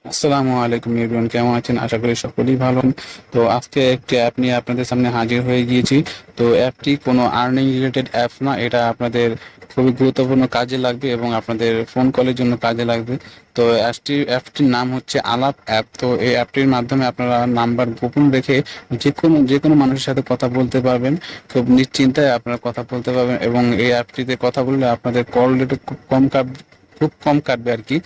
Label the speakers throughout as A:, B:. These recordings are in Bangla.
A: আসসালামু আলাইকুম এভরিওয়ান, কেমন আছেন? আশা করি সকলেই ভালো আছেন। তো আজকে একটি অ্যাপ নিয়ে আপনাদের সামনে হাজির হয়ে গিয়েছি। তো অ্যাপটি কোনো আর্নিং রিলেটেড অ্যাপ না, এটা আপনাদের খুবই গুরুত্বপূর্ণ কাজে লাগবে এবং আপনাদের ফোন কলের জন্য কাজে লাগবে। তো অ্যাপটির নাম হচ্ছে আলাপ অ্যাপ। তো এই অ্যাপটির মাধ্যমে আপনারা নাম্বার গোপন রেখে যে কোনো মানুষের সাথে কথা বলতে পারবেন। খুব নিশ্চিন্তায় আপনারা কথা বলতে পারবেন এবং এই অ্যাপটিতে কথা বললে আপনাদের কল রেটে খুব কম কাটবে আর কি।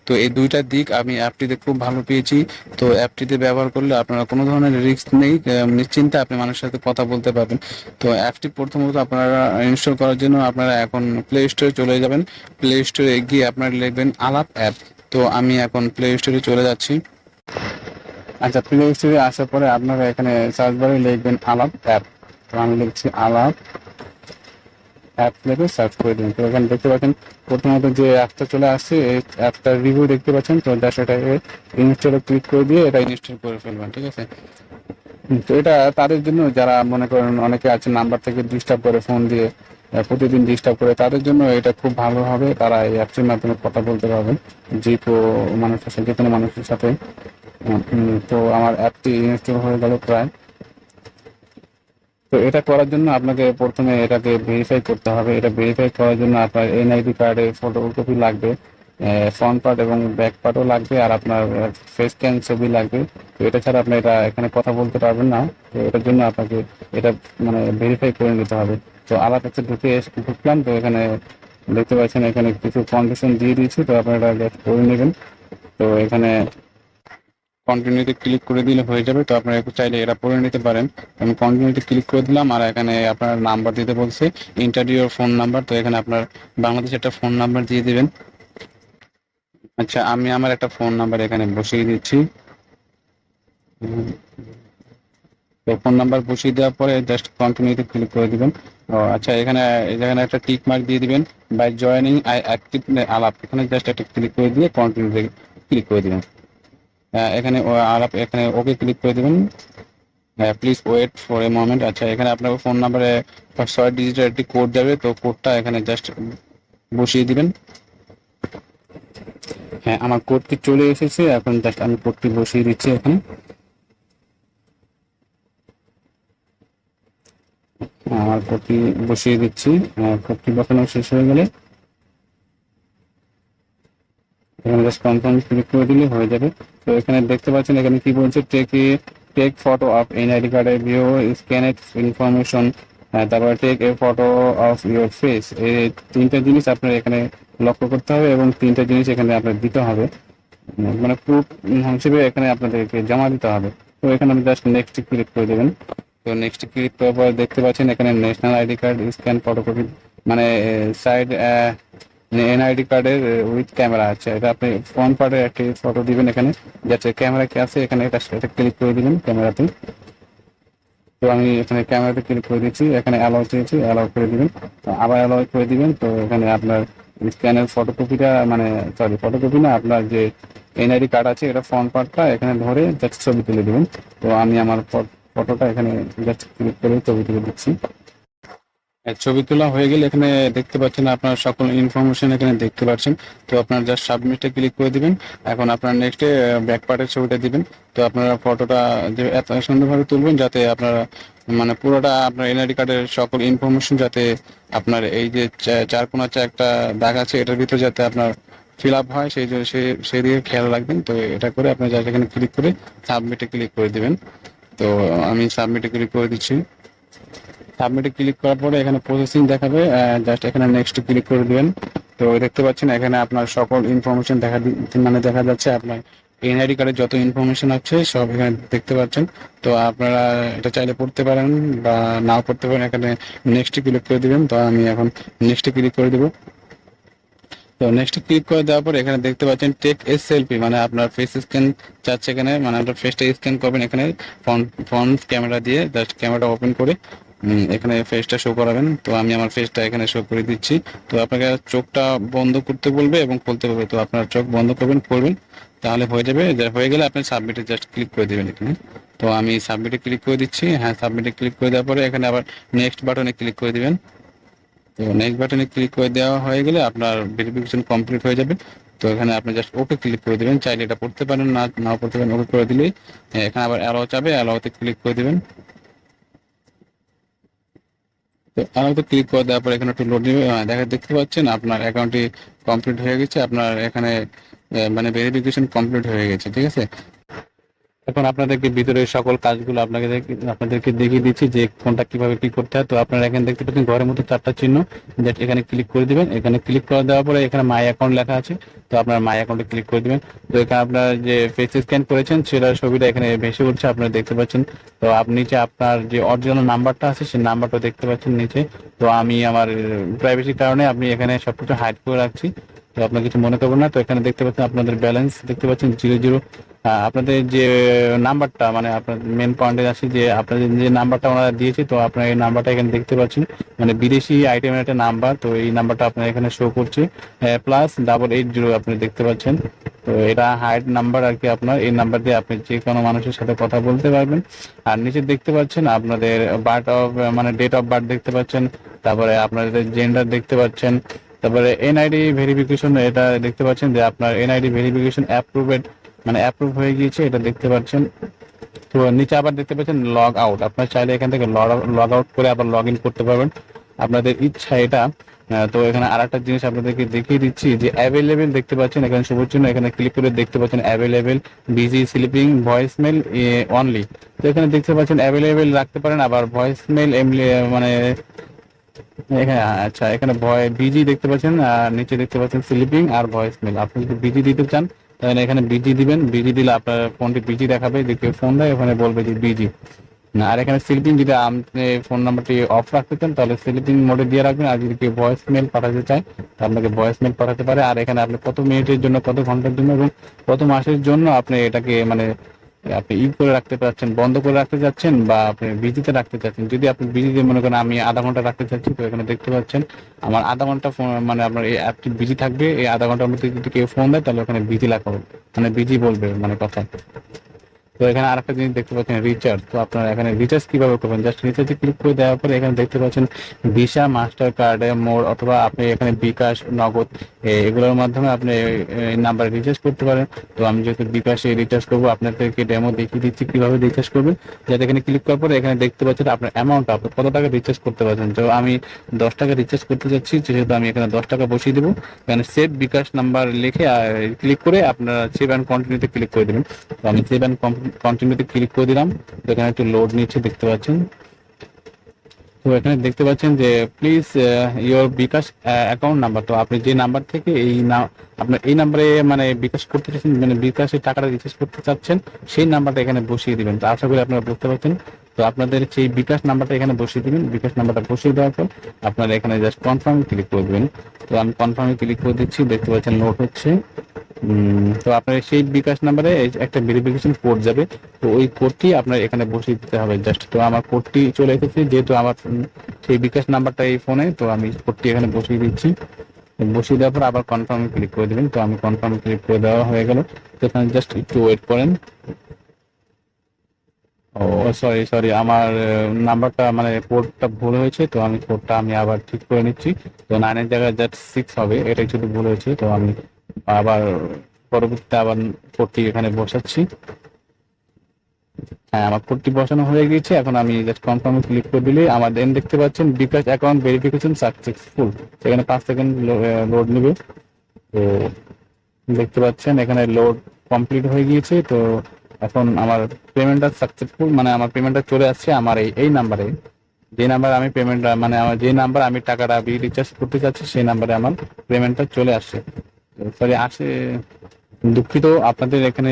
A: তো এই দুইটা দিক আমি অ্যাপটিতে খুব ভালো পেয়েছি। তো অ্যাপটিতে ব্যবহার করলে আপনারা কোনো ধরনের রিস্ক নেই, নিশ্চিন্তে আপনি মানুষের সাথে কথা বলতে পারবেন। তো অ্যাপটি প্রথমত আপনারা ইনস্টল করার জন্য আপনারা এখন প্লে স্টোরে চলে যাবেন। প্লে স্টোরে গিয়ে আপনারা লিখবেন আলাপ অ্যাপ। তো আমি এখন প্লে স্টোরে চলে যাচ্ছি। আচ্ছা, প্লে স্টোরে আসার পরে আপনারা এখানে সার্চ বারে লিখবেন আলাপ অ্যাপ। তো আমি লিখছি আলাপ অ্যাপ, লিখে সার্চ করে দিন। তো এখানে দেখতে পাচ্ছেন প্রথমত যে অ্যাপটা চলে আসছে, এই অ্যাপটার রিভিউ দেখতে পাচ্ছেন। তো জাস্ট এটাকে ইনস্টলে ক্লিক করে দিয়ে এটা ইনস্টল করে ফেলবেন, ঠিক আছে? তো এটা তাদের জন্য যারা মনে করেন অনেকে আছে নাম্বার থেকে ডিস্টার্ব করে ফোন দিয়ে, প্রতিদিন ডিস্টার্ব করে, তাদের জন্য এটা খুব ভালো হবে। তারা এই অ্যাপটির মাধ্যমে কথা বলতে পারবেন মানুষের সাথে, যে কোনো মানুষের সাথে। তো আমার অ্যাপটি ইনস্টল হয়ে গেল প্রায়। তো এটা করার জন্য আপনাকে প্রথমে এটাকে ভেরিফাই করতে হবে। এটা ভেরিফাই করার জন্য আপনার এনআইডি কার্ডের ফটোকপি লাগবে, ফ্রন্ট পার্ট এবং ব্যাক পার্টও লাগবে, আর আপনার ফেস স্ক্যান ছবি লাগবে। তো এটা ছাড়া আপনি এটা এখানে কথা বলতে পারবেন না। তো এটার জন্য আপনাকে এটা মানে ভেরিফাই করে নিতে হবে। তো আলাদা কাছে ঢুকলাম। তো এখানে দেখতে পাচ্ছেন এখানে কিছু কন্ডিশন দিয়ে দিয়েছি, তো আপনারা এটা করে নেবেন। তো এখানে কন্টিনিউতে ক্লিক করে দিলে হয়ে যাবে। তো আপনারা একটু চাইলে এটা পড়ে নিতে পারেন। আমি কন্টিনিউতে ক্লিক করে দিলাম, আর এখানে আপনার নাম্বার দিতে বলছে, এন্টার ইউর ফোন নাম্বার। তো এখানে আপনার বাংলাদেশের একটা ফোন নাম্বার দিয়ে দিবেন। আচ্ছা, আমি আমার একটা ফোন নাম্বার এখানে বসিয়ে দিচ্ছি। তো ফোন নাম্বার বসিয়ে দেওয়ার পরে জাস্ট কন্টিনিউতে ক্লিক করে দিবেন। ও আচ্ছা, এখানে এখানে একটা টিক মার্ক দিয়ে দিবেন, বাই জয়েনিং আই অ্যাক্টিভ আলাপ। এখানে জাস্ট একটা ক্লিক করে দিয়ে কন্টিনিউতে ক্লিক করে দিবেন। এখানে আলাপ, এখানে ওকে ক্লিক করে দিবেন। Please wait for a moment. আচ্ছা, এখানে আপনার ফোন নাম্বারে 6 ডিজিটের একটি কোড যাবে। তো কোডটা এখানে জাস্ট বসিয়ে দিবেন। হ্যাঁ, আমার কোডটি চলে এসেছে। এখন জাস্ট আমি কোডটি বসিয়ে দিচ্ছি এখানে। আমার কোডটি বসিয়ে দিচ্ছি। কোডটি বসানো শেষ হয়ে গেলে এখানে জাস্ট কনফার্ম ক্লিক করে দিলে হয়ে যাবে। তো এখানে দেখতে পাচ্ছেন এখানে কি বলছে, টেক ফটো অফ এনআইডি কার্ডের ভিউ, স্ক্যান ইনফরমেশন, তারপরে take a photo of your face. এই তিনটা জিনিস আপনার এখানে লক্ষ্য করতে হবে এবং তিনটা জিনিস এখানে আপনার দিতে হবে, মানে প্রুফ হিসেবে এখানে আপনাদেরকে জমা দিতে হবে। তো এখানে আপনি জাস্ট নেক্সট ক্লিক করে দেবেন। তো নেক্সট ক্লিক করার পর দেখতে পাচ্ছেন এখানে national ID card scan photocopy, মানে সাইড এনআইডি কার্ডের উইথ ক্যামেরা আছে। এটা আপনি ফ্রন্ট পার্টের একটি ফটো দিবেন এখানে, যাতে ক্যামেরা কি আছে এখানে এটা ক্লিক করে দিবেন ক্যামেরাতে। তো আমি এখানে ক্যামেরাতে ক্লিক করে দিচ্ছি, এখানে অ্যালাউ চেয়েছি, অ্যালাউ করে দিবেন। আবার অ্যালাউ করে দিবেন। তো এখানে আপনার স্ক্যানের ফটোকপিটা, মানে সরি ফটোকপি না, আপনার যে এনআইডি কার্ড আছে এটা ফ্রন্ট পার্টটা এখানে ধরে জাস্ট ছবি তুলে দিবেন। তো আমি আমার ফটোটা এখানে জাস্ট ক্লিক করে ছবি তুলে দিচ্ছি। ছবি তোলা হয়ে গেলে এখানে দেখতে পাচ্ছেন আপনার সকল ইনফরমেশন এখানে দেখতে পাচ্ছেন। তো আপনার জাস্ট সাবমিটে ক্লিক করে দিবেন। এখন আপনার নেক্সটে ব্যাক পার্টের ছবিটা দিবেন। তো আপনারা ফটোটা যে এত সুন্দরভাবে তুলবেন যাতে আপনারা মানে পুরোটা আপনার এনআইডি কার্ডের সকল ইনফরমেশন যাতে আপনার এই যে চার কোণা একটা দাগ আছে এটার ভিতরে যাতে আপনার ফিল আপ হয়, সেই জন্য সেই দিকে খেয়াল রাখবেন। তো এটা করে আপনি জাস্ট এখানে ক্লিক করে সাবমিটে ক্লিক করে দিবেন। তো আমি সাবমিটে ক্লিক করে দিচ্ছি। সাবমিটে ক্লিক করার পরে এখানে প্রসেসিং দেখাবে, জাস্ট এখানে নেক্সট ক্লিক করে দিবেন। তো দেখতে পাচ্ছেন এখানে আপনার সকল ইনফরমেশন দেখা যাচ্ছে। আপনার এনআইডি কার্ডের যত ইনফরমেশন আছে সব এখানে দেখতে পাচ্ছেন। তো আপনারা এটা চাইলে পড়তে পারেন বা নাও পড়তে পারেন। এখানে নেক্সট ক্লিক করে দিবেন। তো আমি এখন নেক্সট ক্লিক করে দিব। তো নেক্সট ক্লিক করে দেওয়ার পর এখানে দেখতে পাচ্ছেন টেক এ সেলফি, মানে আপনার ফেস স্ক্যান চাচ্ছে এখানে, মানে আপনার ফেসটা স্ক্যান করবেন এখানে ফ্রন্ট ক্যামেরা দিয়ে। জাস্ট ক্যামেরাটা ওপেন করে এখানে ফেসটা শো করাবেন। তো আমি আমার ফেসটা এখানে শো করে দিচ্ছি। তো আপনাকে চোখটা বন্ধ করতে বলবে এবং খুলতে বলবে। তো আপনার চোখ বন্ধ করবেন, খুলবেন, তাহলে হয়ে যাবে। হয়ে গেলে আপনি সাবমিটে জাস্ট ক্লিক করে দেবেন এখানে। তো আমি সাবমিটে ক্লিক করে দিচ্ছি। হ্যাঁ, সাবমিটে ক্লিক করে দেওয়ার পরে এখানে আবার নেক্সট বাটনে ক্লিক করে দিবেন। তো নেক্সট বাটনে ক্লিক করে দেওয়া হয়ে গেলে আপনার ভেরিফিকেশন কমপ্লিট হয়ে যাবে। তো এখানে আপনি জাস্ট ওকে ক্লিক করে দিবেন, চাইলে এটা পড়তে পারেন, না নাও পড়তে পারেন। ওকে করে দিলেই এখানে আবার অ্যালাও চাবে, অ্যালাওতে ক্লিক করে দিবেন। তো অ্যালাওতে ক্লিক করে দেওয়ার পর এখানে একটু লোড নেবে, দেখতে পাচ্ছেন আপনার অ্যাকাউন্টটি কমপ্লিট হয়ে গেছে, আপনার এখানে মানে ভেরিফিকেশন কমপ্লিট হয়ে গেছে, ঠিক আছে। এখন আপনাদেরকে ভিতরে সকল কাজগুলো আপনাদেরকে দেখিয়ে দিচ্ছি যে কোনটা কিভাবে কি করতে হয়। তো আপনারা এখানে দেখতে পাচ্ছেন ঘরের মতো 4টা চিহ্ন, জাস্ট এখানে ক্লিক করে দিবেন। এখানে ক্লিক করে দেওয়ার পরে এখানে মাই অ্যাকাউন্ট লেখা আছে, তো আপনার মাই অ্যাকাউন্টে ক্লিক করে দিবেন। তো এখানে আপনার যে ফেস স্ক্যান করেছেন সেটার ছবিটা এখানে ভেসে উঠছে, আপনারা দেখতে পাচ্ছেন। তো আপনি নিচে আপনার যে অরিজিনাল নাম্বারটা আছে সেই নাম্বারটা দেখতে পাচ্ছেন নিচে। তো আমি আমার প্রাইভেসির কারণে আমি এখানে সবকিছু হাইড করে রাখছি, তো আপনার কিছু মনে করবেন না। তো এখানে দেখতে পাচ্ছেন আপনাদের ব্যালেন্স দেখতে পাচ্ছেন 0 0। আপনাদের যে নাম্বারটা মানে আপনার মেন পয়েন্টে আসি যে আপনাদের যে নাম্বারটা ওনারা দিয়েছে, তো আপনার এই নাম্বারটা এখানে দেখতে পাচ্ছেন, মানে বিদেশি আইটেমের একটা নাম্বার। তো এই নাম্বারটা আপনার এখানে শো করছে +880 আপনি দেখতে পাচ্ছেন। তো এটা হাইড নাম্বার আর কি, আপনার এই নাম্বার দিয়ে আপনি যে কোনো মানুষের সাথে কথা বলতে পারবেন। আর নিচে দেখতে পাচ্ছেন আপনাদের মানে ডেট অফ বার্থ দেখতে পাচ্ছেন, তারপরে আপনাদের জেন্ডার দেখতে পাচ্ছেন, তারপরে এনআইডি ভেরিফিকেশন এটা দেখতে পাচ্ছেন যে আপনার এনআইডি ভেরিফিকেশন অ্যাপ্রুভ হয়ে গিয়েছে, এটা দেখতে পাচ্ছেন। তো নিচে আবার দেখতে পাচ্ছেন লগ আউট, আপনার চাইলে এখান থেকে লগ আউট করে আবার লগ ইন করতে পারবেন, আপনাদের ইচ্ছা এটা। তো এখানে আরেকটা জিনিস আপনাদেরকে দেখিয়ে দিচ্ছি যে অ্যাভেলেবেল দেখতে পাচ্ছেন এখানে সবুজ চিহ্ন, এখানে ক্লিক করে দেখতে পাচ্ছেন available, busy, sleeping, voicemail only. তো এখানে দেখতে পাচ্ছেন অ্যাভেলেবেল রাখতে পারেন, আবার ভয়েসমেল মানে এখানে আচ্ছা এখানে বিজি দেখতে পাচ্ছেন, আর নিচে দেখতে পাচ্ছেন স্লিপিং আর ভয়েস মেল। আপনি যদি বিজি দিতে চান তাহলে এখানে বিজি দিবেন, বিজি দিলে আপনার ফোনটি বিজি দেখাবে, যে কেউ ফোন দেয় ওখানে বলবে যে বিজি। আর এখানে স্লিপিং যদি আপনি ফোন নাম্বারটি অফ রাখতে চান তাহলে স্লিপিং মোডে দিয়ে রাখবেন, আর যদি কেউ ভয়েস মেল পাঠাতে চায় তাহলে আপনাকে ভয়েস মেল পাঠাতে পারে। আর এখানে আপনি কত মিনিটের জন্য, কত ঘন্টার জন্য এবং কত মাসের জন্য আপনি এটাকে মানে আপনি করে রাখতে পারছেন, বন্ধ করে রাখতে চাচ্ছেন বা আপনি বিজিতে রাখতে চাচ্ছেন। যদি আপনি বিজিতে মনে করেন আমি আধা ঘন্টা রাখতে চাচ্ছি, তো এখানে দেখতে পাচ্ছেন আমার আধা ঘন্টা ফোন মানে আপনার এই অ্যাপটি বিজি থাকবে, এই আধা ঘন্টার মধ্যে যদি কেউ ফোন দেয় তাহলে ওখানে বিজি লেখা হবে, মানে বিজি বলবে মানে কথা। তো এখানে আরেকটা জিনিস দেখতে পাচ্ছেন রিচার্জ। তো আপনারা এখানে রিচার্জ কিভাবে করবেন, জাস্ট রিচার্জে ক্লিক করে দেওয়ার পরে এখানে দেখতে পাচ্ছেন ভিসা, মাস্টার কার্ডে মোড, অথবা আপনি এখানে বিকাশ, নগদ এগুলোর মাধ্যমে আপনি এই নাম্বারে রিচার্জ করতে পারেন। তো আমি যেহেতু বিকাশে রিচার্জ করবো, আপনাদেরকে ডেমো দেখিয়ে দিচ্ছি কিভাবে রিচার্জ করবেন। যাতে এখানে ক্লিক করার পরে এখানে দেখতে পাচ্ছেন আপনার অ্যামাউন্টটা, আপনি কত টাকা রিচার্জ করতে পারছেন। তো আমি 10 টাকা রিচার্জ করতে চাচ্ছি, যেহেতু আমি এখানে 10 টাকা বসিয়ে দেবো। এখানে সেভ বিকাশ নাম্বার লিখে ক্লিক করে আপনারা সেভ অ্যান্ড কন্টিনিউতে ক্লিক করে দেবেন। তো আমি সেভ অ্যান্ড কন্টিনিউতে ক্লিক করে দিলাম। তো এখানে একটু লোড নিচ্ছে দেখতে পাচ্ছেন। তো এখানে দেখতে পাচ্ছেন যে please your bKash account number. তো আপনি যে নাম্বার থেকে আপনার এই নাম্বারে মানে বিকাশ করতে চাচ্ছেন, মানে বিকাশের টাকাটা রিচার্জ করতে চাচ্ছেন, সেই নাম্বারটা এখানে বসিয়ে দিবেন। তো আশা করি আপনারা বুঝতে পারছেন। তো আপনাদের সেই বিকাশ নাম্বারটা এখানে বসিয়ে দিবেন। বিকাশ নাম্বারটা বসিয়ে দেওয়ার পর আপনারা এখানে জাস্ট কনফার্মে ক্লিক করে দেবেন। তো আমি কনফার্মে ক্লিক করে দিচ্ছি, দেখতে পাচ্ছেন নোট হচ্ছে। তো আপনার সেই বিকাশ নাম্বারে একটা ভেরিফিকেশন কোড যাবে, তো ওই কোডটি আপনার এখানে বসিয়ে দিতে হবে জাস্ট। তো আমার কোডটি চলে এসেছে, যেহেতু আমার সেই বিকাশ নাম্বারটা এই ফোনে, তো আমি কোডটি এখানে বসিয়ে দিচ্ছি। বসিয়ে দেওয়ার পর আবার কনফার্মে ক্লিক করে দেবেন। তো আমি কনফার্মে ক্লিক করে দেওয়া হয়ে গেল। তো এখানে জাস্ট একটু ওয়েট করেন। ও সরি আমার নাম্বারটা মানে কোডটা ভুল হয়েছে, তো আমি কোডটা আবার ঠিক করে নিচ্ছি। তো 9 এর জায়গায় জাস্ট 6 হবে, এটাই শুধু ভুল হয়েছে। তো আমি আবার পরবর্তীতে আবার কোডটি এখানে বসাচ্ছি। হ্যাঁ, আমার কোডটি বসানো হয়ে গেছে। এখন আমি জাস্ট কনফার্মে ক্লিক করে দিলে আমার দেন দেখতে পাচ্ছেন বিকাশ অ্যাকাউন্ট ভেরিফিকেশন সাকসেসফুল। সেখানে 5 সেকেন্ড লোড নেবে। তো দেখতে পাচ্ছেন এখানে লোড কমপ্লিট হয়ে গিয়েছে। তো এখন আমার পেমেন্টটা সাকসেসফুল, মানে আমার পেমেন্টটা চলে আসছে আমার এই নাম্বারে, যে নাম্বার আমি পেমেন্টটা মানে আমার যে নাম্বার আমি টাকাটা রিচার্জ করতে চাচ্ছি সেই নাম্বারে আমার পেমেন্টটা চলে আসছে। সরি আসে, দুঃখিত, আপনাদের এখানে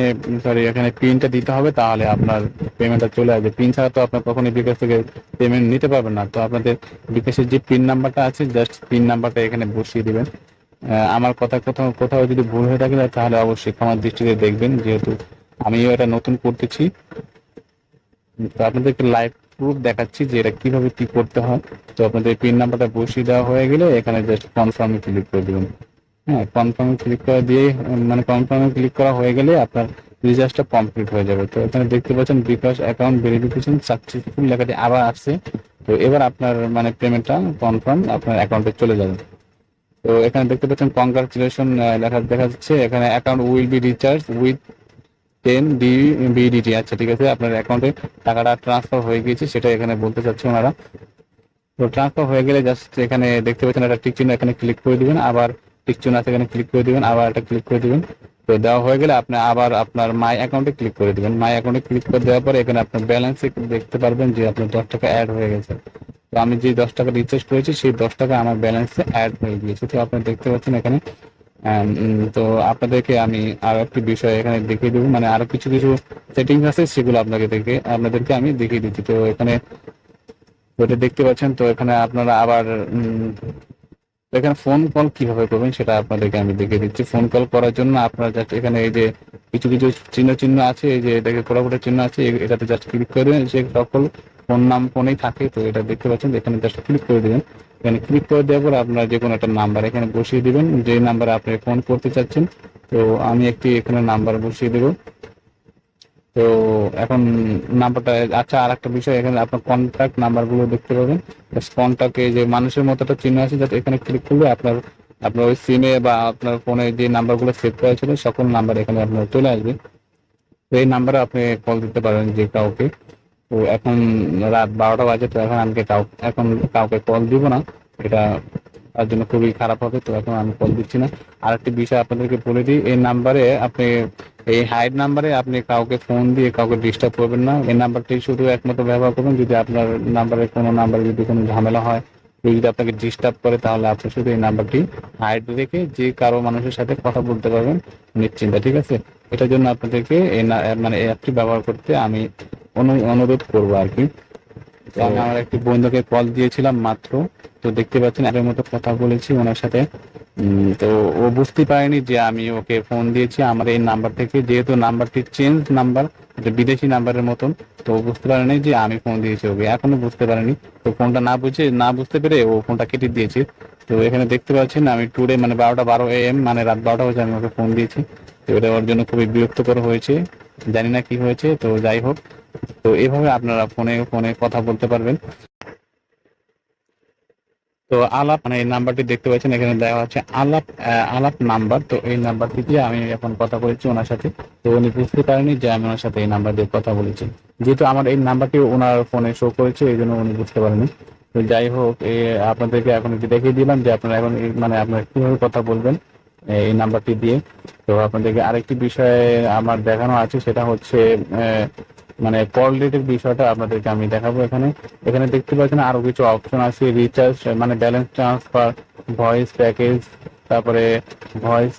A: এখানে পিনটা দিতে হবে, তাহলে আপনার পেমেন্টটা চলে আসবে। পিন ছাড়া তো আপনার কখনোই বিকাশ থেকে পেমেন্ট নিতে পারবেন না। তো আপনাদের বিকাশের যে পিন নাম্বারটা আছে জাস্ট পিন নাম্বারটা এখানে বসিয়ে দিবেন। আমার কথা কোথাও কোথাও যদি ভুল হয়ে থাকে তাহলে অবশ্যই ক্ষমার দৃষ্টিতে দেখবেন, যেহেতু আমিও এটা নতুন করতেছি। তো আপনাদেরকে লাইভ প্রুফ দেখাচ্ছি যে এটা কিভাবে কি করতে হয়। তো আপনাদের পিন নাম্বারটা বসিয়ে দেওয়া হয়ে গেলে এখানে জাস্ট কনফার্মে ক্লিক করে দেবেন। হ্যাঁ, কনফার্মে ক্লিক করা দিয়ে মানে কনফার্মে ক্লিক করা হয়ে গেলে আপনার রিচার্জটা কমপ্লিট হয়ে যাবে। তো এখানে দেখতে পাচ্ছেন বিকাশ অ্যাকাউন্ট ভেরিফিকেশন সাকসেসফুল লেখাটি আবার আসছে। তো এবার আপনার মানে পেমেন্টটা কনফার্ম আপনার অ্যাকাউন্টে চলে যাবে। তো এখানে দেখতে পাচ্ছেন কংগ্রাচুলেশন লেখা দেখা যাচ্ছে, এখানে account will be recharge with 10 BDT. আচ্ছা ঠিক আছে, আপনার অ্যাকাউন্টে টাকাটা ট্রান্সফার হয়ে গিয়েছে সেটা এখানে বলতে চাচ্ছে ওনারা। তো ট্রান্সফার হয়ে গেলে জাস্ট এখানে দেখতে পাচ্ছেন একটা টিক চিহ্ন, এখানে ক্লিক করে দিবেন, আবার টিক চিহ্ন আছে এখানে ক্লিক করে দিবেন, আবার একটা ক্লিক করে দিবেন। তো দেওয়া হয়ে গেলে আপনি আবার আপনার মাই অ্যাকাউন্টে ক্লিক করে দিবেন। মাই অ্যাকাউন্টে ক্লিক করে দেওয়ার পরে এখানে আপনার ব্যালেন্সে দেখতে পারবেন যে আপনার 10 টাকা অ্যাড হয়ে গেছে। তো আমি যে 10 টাকা রিচার্জ করেছি সেই 10 টাকা আমার ব্যালেন্সে অ্যাড হয়ে গিয়েছে। তো আপনারা দেখতে পাচ্ছেন এখানে। তো আপনাদেরকে আমি আরো একটি বিষয় এখানে দেখিয়ে দেবো, মানে আরো কিছু কিছু সেটিংস আছে সেগুলো আপনাদেরকে আমি দেখিয়ে দিচ্ছি। তো এখানে ওটা দেখতে পাচ্ছেন। তো এখানে আপনারা আবার এখানে ফোন কল কিভাবে করবেন সেটা আপনাদেরকে আমি দেখিয়ে দিচ্ছি। ফোন কল করার জন্য আপনারা জাস্ট এখানে এই যে কিছু কিছু চিহ্ন চিহ্ন আছে, এই যে দেখে ফোটা চিহ্ন আছে, এটাতে জাস্ট ক্লিক করে দেবেন। যে সকল ফোনেই থাকে, তো এটা দেখতে পাচ্ছেন, এখানে জাস্ট ক্লিক করে দেবেন। এখানে ক্লিক করে দেওয়ার পর আপনার যে কোনো একটা নাম্বার এখানে বসিয়ে দিবেন, যে নাম্বারে আপনি ফোন করতে চাচ্ছেন। তো আমি একটি এখানে নাম্বার বসিয়ে দেবো। তো এখন নাম্বারটা, আচ্ছা আর একটা বিষয়, এখানে আপনার কন্ট্যাক্ট নাম্বার গুলো দেখতে পাবেন। কন্ট্যাক্টে যে মানুষের মতো একটা চিহ্ন আছে, যাতে এখানে ক্লিক করলে আপনার আপনার ওই সিমে বা আপনার ফোনে যে নাম্বার গুলো সেভ করা ছিল সকল নাম্বার এখানে আপনার চলে আসবে। তো এই নাম্বারে আপনি কল দিতে পারেন যে কাউকে। তো এখন রাত 12টা বাজে, তো এখন আমি এখন কাউকে কল দিব না, এটা তার জন্য খুবই খারাপ হবে। তো এখন আমি কল দিচ্ছি না। আর একটি বিষয় আপনাদেরকে বলে দিই, এই নাম্বারে আপনি এই হাইড নাম্বারে আপনি কাউকে ফোন দিয়ে কাউকে ডিস্টার্ব করবেন না। এই নাম্বারটি শুধু একমাত্র ব্যবহার করবেন যদি আপনার নাম্বারে যদি কোনো ঝামেলা হয়, কেউ যদি আপনাকে ডিস্টার্ব করে, তাহলে আপনি শুধু এই নাম্বারটি হাইড রেখে যে কারো মানুষের সাথে কথা বলতে পারবেন নিশ্চিন্তে, ঠিক আছে। এটার জন্য আপনাদেরকে মানে এই অ্যাপটি ব্যবহার করতে আমি অনুরোধ করবো আর কি। তো আমি আমার একটি বন্ধুকে কল দিয়েছিলাম মাত্র। তো দেখতে পাচ্ছেন এর মতো কথা বলেছি ওনার সাথে। তো ও বুঝতে পারেনি যে আমি ওকে ফোন দিয়েছি আমার এই নাম্বার থেকে, যেহেতু নাম্বারটি চেঞ্জ নাম্বার, বিদেশি নাম্বারের মতন। তো ও বুঝতে পারেনি যে আমি ফোন দিয়েছি ওকে, এখনো বুঝতে পারেনি। তো ফোনটা না বুঝতে পেরে ও ফোনটা কেটে দিয়েছে। তো এখানে দেখতে পাচ্ছেন আমি টুডে মানে 12টা 12 AM, মানে রাত 12টা বাজে আমি ওকে ফোন দিয়েছি। তো এটা ওর জন্য খুবই বিরক্তকর হয়েছে, জানি না কি হয়েছে। তো যাই হোক, তো এইভাবে আপনারা ফোনে ফোনে কথা বলতে পারবেন। তো আলাপ মানে এই নাম্বারটি দেখতে পাচ্ছেন এখানে দেওয়া আছে আলাপ, আলাপ নাম্বার। তো এই নাম্বারটি দিয়ে আমি এখন কথা বলেছি ওনার সাথে। তো উনি বুঝতে পারেনি যে আমি ওনার সাথে এই নাম্বার দিয়ে কথা বলেছি, যেহেতু আমার এই নাম্বারটি ওনার ফোনে শো করেছে, এই জন্য উনি বুঝতে পারেনি। তো যাই হোক, আপনাদেরকে এখন দেখিয়ে দিলাম যে আপনারা এখন মানে আপনারা কিভাবে কথা বলবেন এই নাম্বারটি দিয়ে। তো আপনাদেরকে আরেকটি বিষয় আমার দেখানো আছে, সেটা হচ্ছে মানে কল রেটের বিষয়টা আপনাদেরকে আমি দেখাবো। এখানে এখানে দেখতে পাচ্ছেন আরো কিছু অপশন আছে, রিচার্জ মানে ব্যালেন্স ট্রান্সফার, ভয়েস প্যাকেজ, তারপরে ভয়েস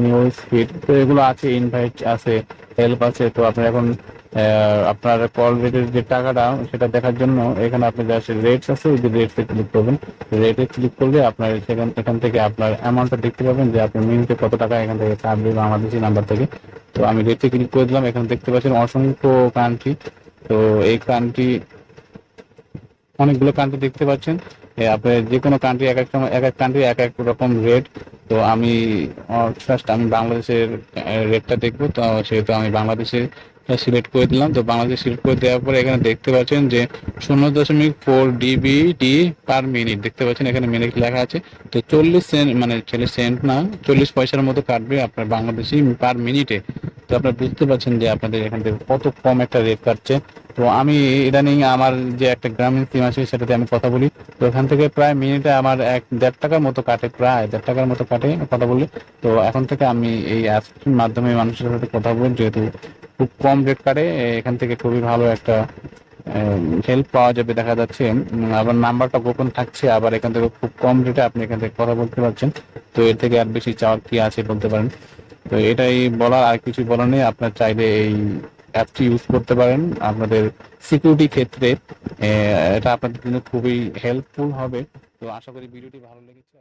A: নিউজ ফিড, তো এগুলো আছে, ইনভাইট আছে, হেল্প আছে। তো আপনি এখন আপনার কল রেটের যে টাকাটা সেটা দেখার জন্য এখানে আপনি জাস্ট রেটস আছে, ওই যে রেটসে ক্লিক করবেন। রেটে ক্লিক করলে আপনার এখান থেকে আপনার অ্যামাউন্টটা দেখতে পাবেন যে আপনি মিনিটে কত টাকা এখান থেকে কাটবে বাংলাদেশি নাম্বার থেকে। তো আমি রেটে ক্লিক করে দিলাম। এখানে দেখতে পাচ্ছেন অসংখ্য কান্ট্রি। তো এই কান্ট্রি, অনেকগুলো কান্ট্রি দেখতে পাচ্ছেন। আপনি যে কোনো কান্ট্রি এক এক সময় এক এক কান্ট্রি এক এক রকম রেট। তো আমি ফার্স্ট আমি বাংলাদেশের রেটটা দেখবো। তো সেহেতু আমি বাংলাদেশে সিলেক্ট করে দিলাম। তো বাংলাদেশ সিলেক্ট করে দেওয়ার পরে এখানে দেখতে পাচ্ছেন যে 0.4 DBD পার মিনিট দেখতে পাচ্ছেন, এখানে মিনিট লেখা আছে। তো 40 সেন্ট, মানে 40 সেন্ট না, 40 পয়সার মতো কাটবে আপনার বাংলাদেশি পার মিনিটে। তো আপনারা বুঝতে পারছেন যে আপনাদের এখান থেকে কত কম একটা রেট কাটছে। তো আমি ইদানিং আমার যে একটা গ্রামীণ সিম আছে সেটাতে আমি কথা বলি। তো ওখান থেকে প্রায় মিনিটে আমার 1-1.5 টাকার মতো কাটে, প্রায় 1.5 টাকার মতো কাটে কথা বললে। তো এখন থেকে আমি এই অ্যাপসটির মাধ্যমে মানুষের সাথে কথা বলি, যেহেতু খুব কম রেট কাটে, এখান থেকে খুবই ভালো একটা হেল্প পাওয়া যাবে দেখা যাচ্ছে। আবার নাম্বারটা গোপন থাকছে, আবার এখান থেকে খুব কম রেটে আপনি এখান থেকে কথা বলতে পারছেন। তো এর থেকে আর বেশি চাওয়ার কি আছে বলতে পারেন। তো এটাই বলার, আর কিছু বলার নেই। আপনার চাইলে এই অ্যাপটি ইউজ করতে পারেন আপনাদের সিকিউরিটি ক্ষেত্রে। এটা আপনাদের জন্য খুবই হেল্পফুল হবে। তো আশা করি ভিডিওটি ভালো লেগেছে।